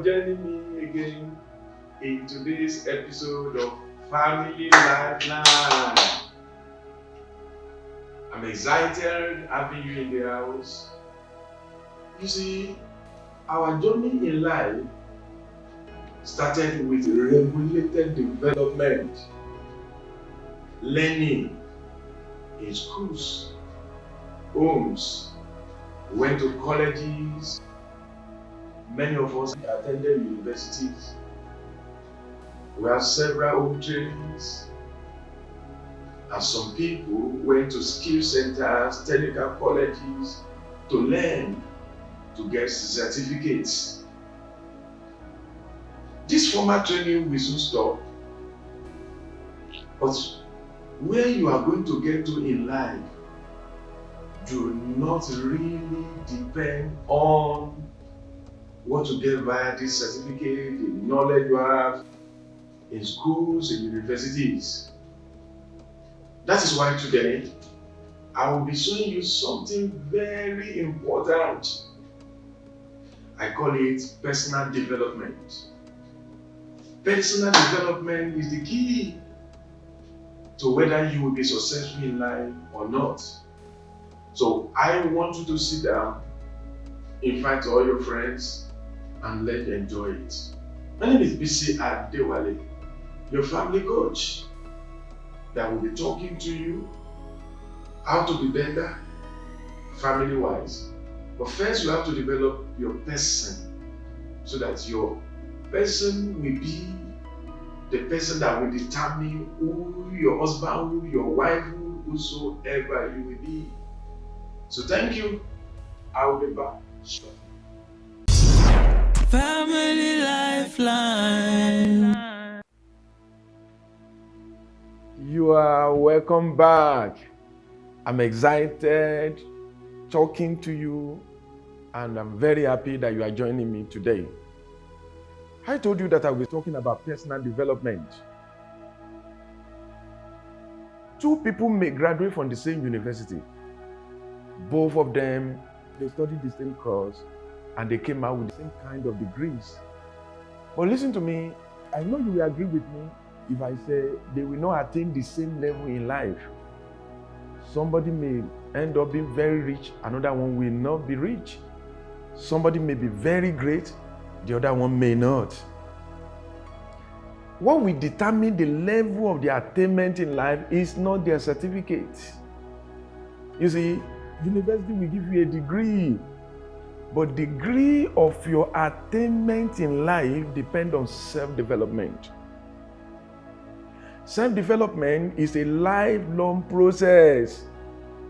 joining me again in today's episode of Family Lifeline. I'm excited having you in the house. You see, our journey in life started with regulated development, learning in schools, homes, we went to colleges. Many of us attended universities. We have several home trainings. And some people went to skill centers, technical colleges to learn, to get certificates. This formal training will soon stop. But where you are going to get to in life do not really depend on what you get via this certificate, the knowledge you have in schools and universities. That is why today I will be showing you something very important. I call it personal development. Personal development is the key to whether you will be successful in life or not. So I want you to sit down, invite all your friends, and let's enjoy it. My name is Bisi Adewale, your family coach that will be talking to you how to be better family-wise. But first you have to develop your person so that your person will be the person that will determine who your husband, who your wife, whosoever you will be. So thank you. I will be back shortly. Family Lifeline. You are welcome back. I'm excited talking to you, and I'm very happy that you are joining me today. I told you that I will be talking about personal development. Two people may graduate from the same university. Both of them, they studied the same course and they came out with the same kind of degrees. But listen to me, I know you will agree with me if I say they will not attain the same level in life. Somebody may end up being very rich, another one will not be rich. Somebody may be very great, the other one may not. What will determine the level of their attainment in life is not their certificate. You see, university will give you a degree, but degree of your attainment in life depends on self-development. Self-development is a lifelong process.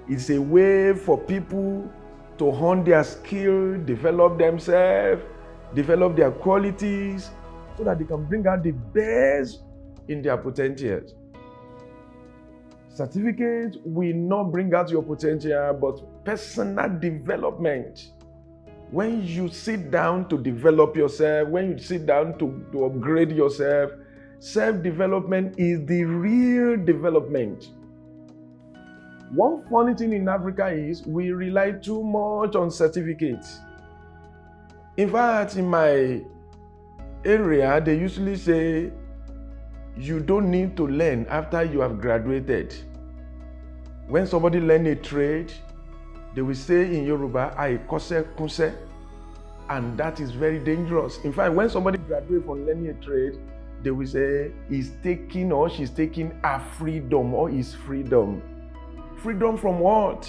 It's a way for people to hone their skill, develop themselves, develop their qualities, so that they can bring out the best in their potentials. Certificates will not bring out your potential, but personal development. When you sit down to develop yourself, when you sit down to upgrade yourself, self-development is the real development. One funny thing in Africa is we rely too much on certificates. In fact, in my area, they usually say, you don't need to learn after you have graduated. When somebody learns a trade, they will say in Yoruba, "I kose kunse," and that is very dangerous. In fact, when somebody graduates from learning a trade, they will say he's taking or she's taking a freedom or his freedom. Freedom from what?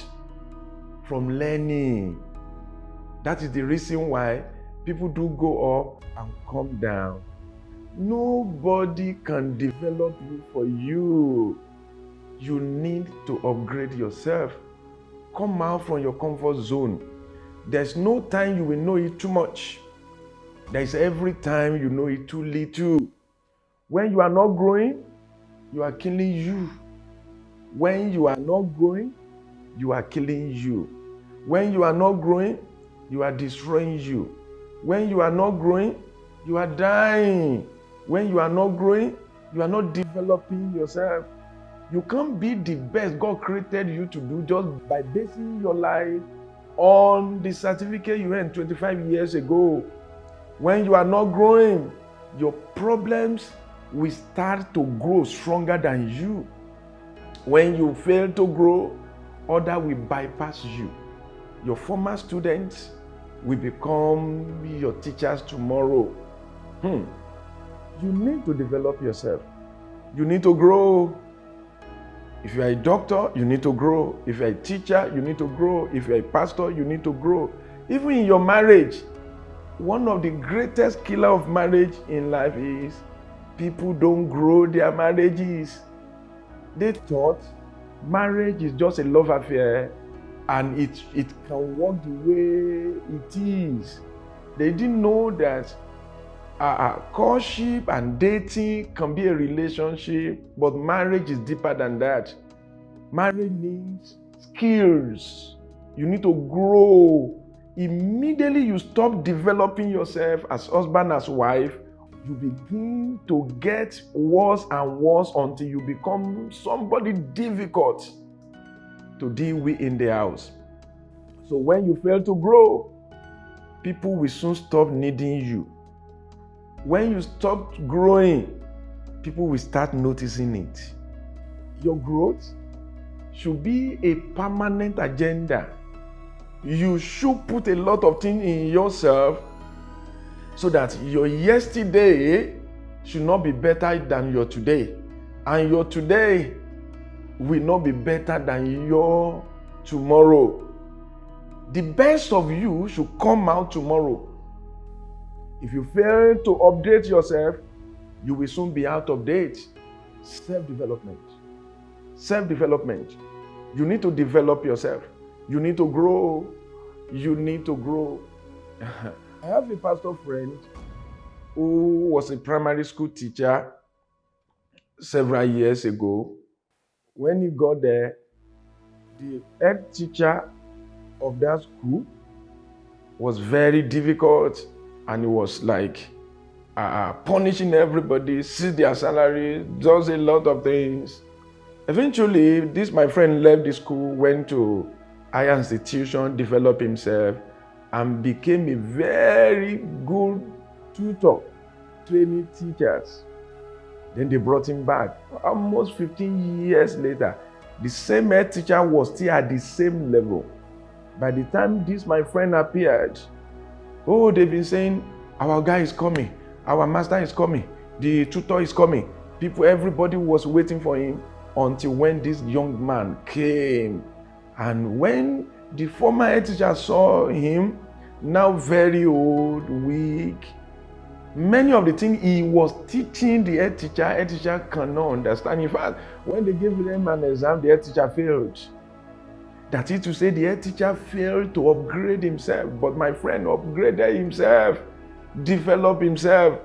From learning. That is the reason why people do go up and come down. Nobody can develop you for you. You need to upgrade yourself. Come out from your comfort zone. There's no time you will know it too much. There's every time you know it too little. When you are not growing, you are killing you. When you are not growing, you are killing you. When you are not growing, you are destroying you. When you are not growing, you are dying. When you are not growing, you are not developing yourself. You can't be the best God created you to do just by basing your life on the certificate you earned 25 years ago. When you are not growing, your problems will start to grow stronger than you. When you fail to grow, others will bypass you. Your former students will become your teachers tomorrow. You need to develop yourself. You need to grow. If you are a doctor, you need to grow. If you are a teacher, you need to grow. If you are a pastor, you need to grow. Even in your marriage, one of the greatest killer of marriage in life is people don't grow their marriages. They thought marriage is just a love affair and it can work the way it is. They didn't know that courtship and dating can be a relationship, but marriage is deeper than that. Marriage needs skills. You need to grow. Immediately you stop developing yourself as husband, as wife, you begin to get worse and worse until you become somebody difficult to deal with in the house. So when you fail to grow, people will soon stop needing you. When you stop growing, people will start noticing it. Your growth should be a permanent agenda. You should put a lot of things in yourself so that your yesterday should not be better than your today. And your today will not be better than your tomorrow. The best of you should come out tomorrow. If you fail to update yourself, you will soon be out of date. Self-development. Self-development. You need to develop yourself. You need to grow. You need to grow. I have a pastor friend who was a primary school teacher several years ago. When he got there, the head teacher of that school was very difficult, and he was like punishing everybody, seized their salary, does a lot of things. Eventually, this my friend left the school, went to higher institution, developed himself, and became a very good tutor, training teachers. Then they brought him back. Almost 15 years later, the same head teacher was still at the same level. By the time this my friend appeared, they've been saying, our guy is coming, our master is coming, the tutor is coming. Everybody was waiting for him until when this young man came. And when the former head teacher saw him, now very old, weak, many of the things he was teaching the head teacher cannot understand. In fact, when they gave him an exam, the head teacher failed. That is to say, the head teacher failed to upgrade himself, but my friend upgraded himself, developed himself.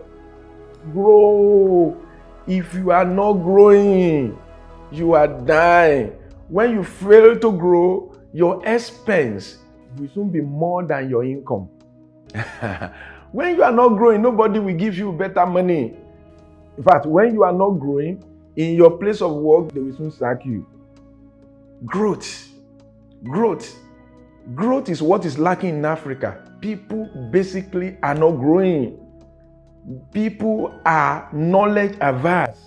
Grow. If you are not growing, you are dying. When you fail to grow, your expense will soon be more than your income. When you are not growing, nobody will give you better money. In fact, when you are not growing, in your place of work, they will soon sack you. Growth. Growth is what is lacking in Africa. People basically are not growing. People are knowledge averse.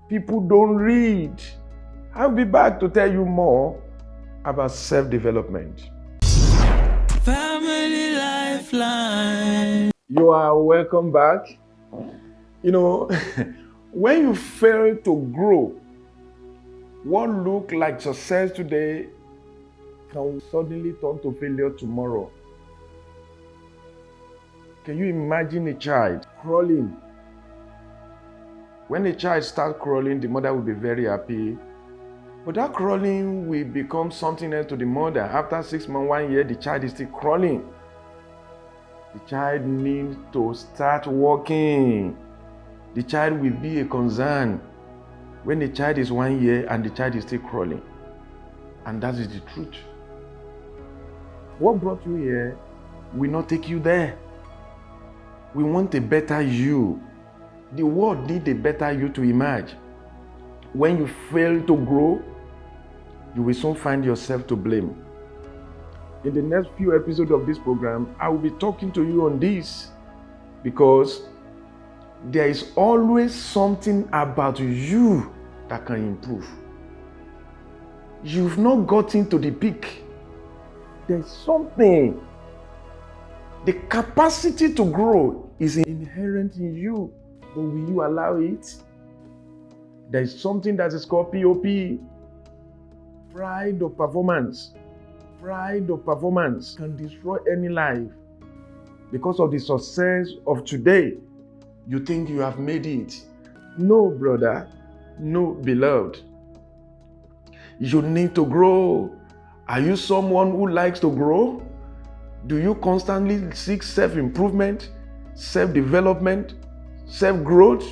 People don't read. I'll be back to tell you more about self-development. Family Lifeline. You are welcome back. When you fail to grow, what look like success today can suddenly turn to failure tomorrow. Can you imagine a child crawling? When a child starts crawling, the mother will be very happy. But that crawling will become something else to the mother. After 6 months, 1 year, the child is still crawling. The child needs to start walking. The child will be a concern when the child is 1 year and the child is still crawling. And that is the truth. What brought you here will not take you there. We want a better you. The world needs a better you to emerge. When you fail to grow, you will soon find yourself to blame. In the next few episodes of this program, I will be talking to you on this. Because there is always something about you that can improve. You've not gotten to the peak. There's something. The capacity to grow is inherent in you, but will you allow it? There is something that is called POP, pride of performance. Pride of performance can destroy any life. Because of the success of today, you think you have made it. No, brother. No, beloved. You need to grow. Are you someone who likes to grow? Do you constantly seek self-improvement, self-development, self-growth?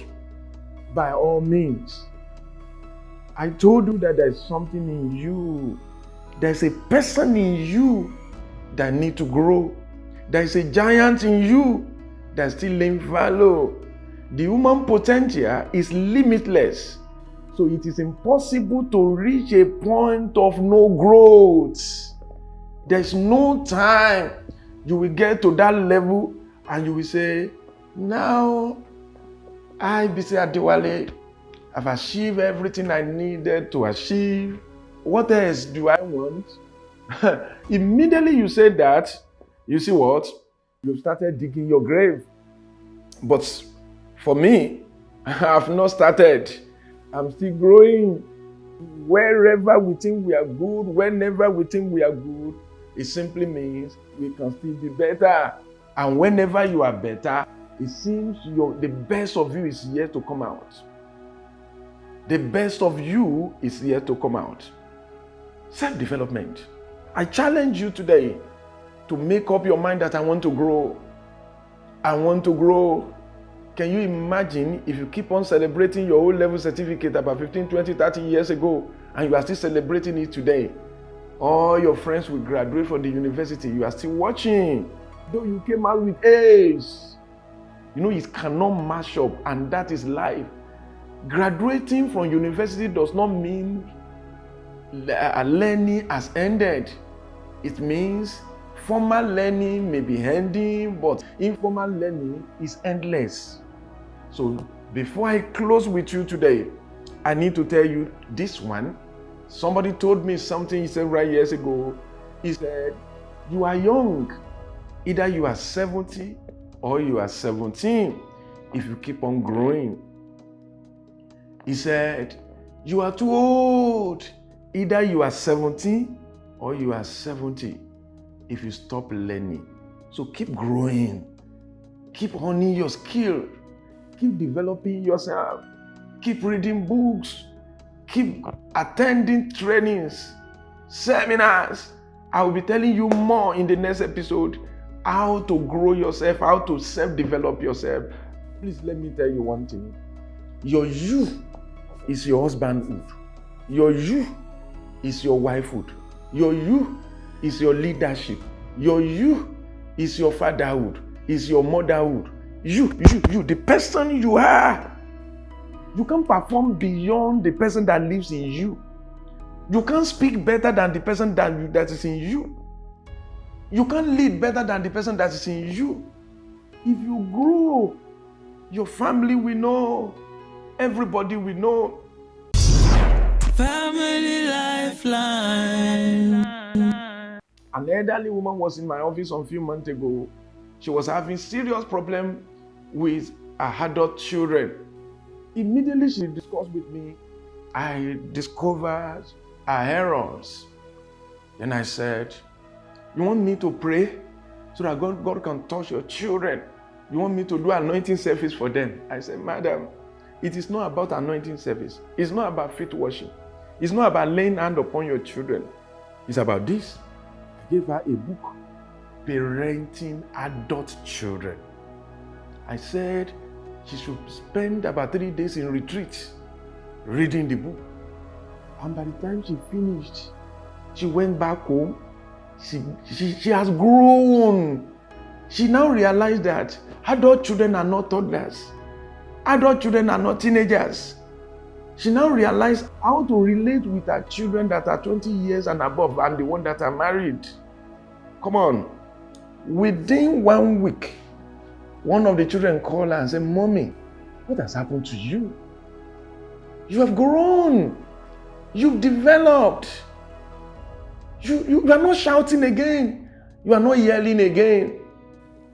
By all means. I told you that there's something in you. There's a person in you that needs to grow. There's a giant in you that's still laying fallow. The human potential is limitless. So it is impossible to reach a point of no growth. There's no time you will get to that level and you will say, now I, Bisi Adewale, have achieved everything I needed to achieve. What else do I want? Immediately you say that, you see what? You've started digging your grave. But for me, I have not started. I'm still growing. Wherever we think we are good, whenever we think we are good, it simply means we can still be better. And whenever you are better, it seems the best of you is yet to come out. The best of you is yet to come out. Self-development. I challenge you today to make up your mind that I want to grow. I want to grow. Can you imagine if you keep on celebrating your O-level certificate about 15, 20, 30 years ago and you are still celebrating it today? All your friends will graduate from the university. You are still watching. Though you came out with A's. You know, it cannot match up, and that is life. Graduating from university does not mean learning has ended. It means formal learning may be ending, but informal learning is endless. So before I close with you today, I need to tell you this one. Somebody told me something he said right years ago. He said, you are young. Either you are 70 or you are 17 if you keep on growing. He said, you are too old. Either you are 17 or you are 70 if you stop learning. So keep growing. Keep honing your skill. Keep developing yourself. Keep reading books. Keep attending trainings, seminars. I will be telling you more in the next episode how to grow yourself, how to self-develop yourself. Please let me tell you one thing. Your youth is your husbandhood. Your youth is your wifehood. Your youth is your leadership. Your youth is your fatherhood, is your motherhood. You, the person you are. You can't perform beyond the person that lives in you. You can't speak better than the person that is in you. You can't lead better than the person that is in you. If you grow, your family will know. Everybody will know. Family Lifeline. An elderly woman was in my office a few months ago. She was having serious problem with her adult children. Immediately she discussed with me. I discovered her errors. Then I said, you want me to pray so that God can touch your children? You want me to do anointing service for them? I said, madam, it is not about anointing service. It's not about feet washing. It's not about laying hand upon your children. It's about this. I gave her a book, Parenting Adult Children. I said she should spend about 3 days in retreat reading the book. And by the time she finished, she went back home. She has grown. She now realized that adult children are not toddlers. Adult children are not teenagers. She now realized how to relate with her children that are 20 years and above and the one that are married. Come on. Within 1 week, One of the children called her and said, "Mommy, what has happened to you? You have grown. You've developed. You are not shouting again. You are not yelling again."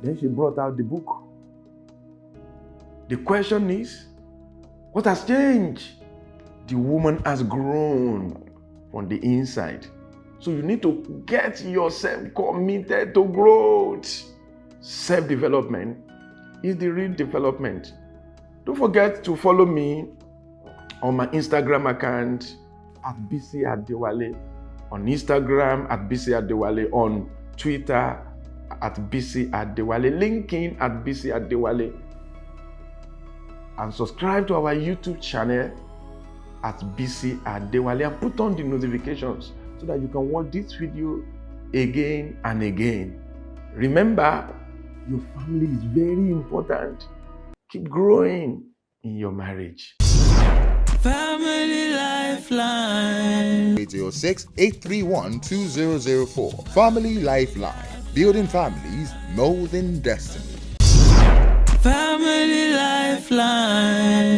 Then she brought out the book. The question is, what has changed? The woman has grown from the inside. So you need to get yourself committed to growth. Self-development is the real development. Don't forget to follow me on my Instagram account at Bisi Adewale, on Instagram at Bisi Adewale, on Twitter at Bisi Adewale, LinkedIn at Bisi Adewale, and subscribe to our YouTube channel at Bisi Adewale and put on the notifications so that you can watch this video again and again. Remember, your family is very important. Keep growing in your marriage. Family Lifeline. 806-831-2004. Family Lifeline. Building families, molding destiny. Family Lifeline.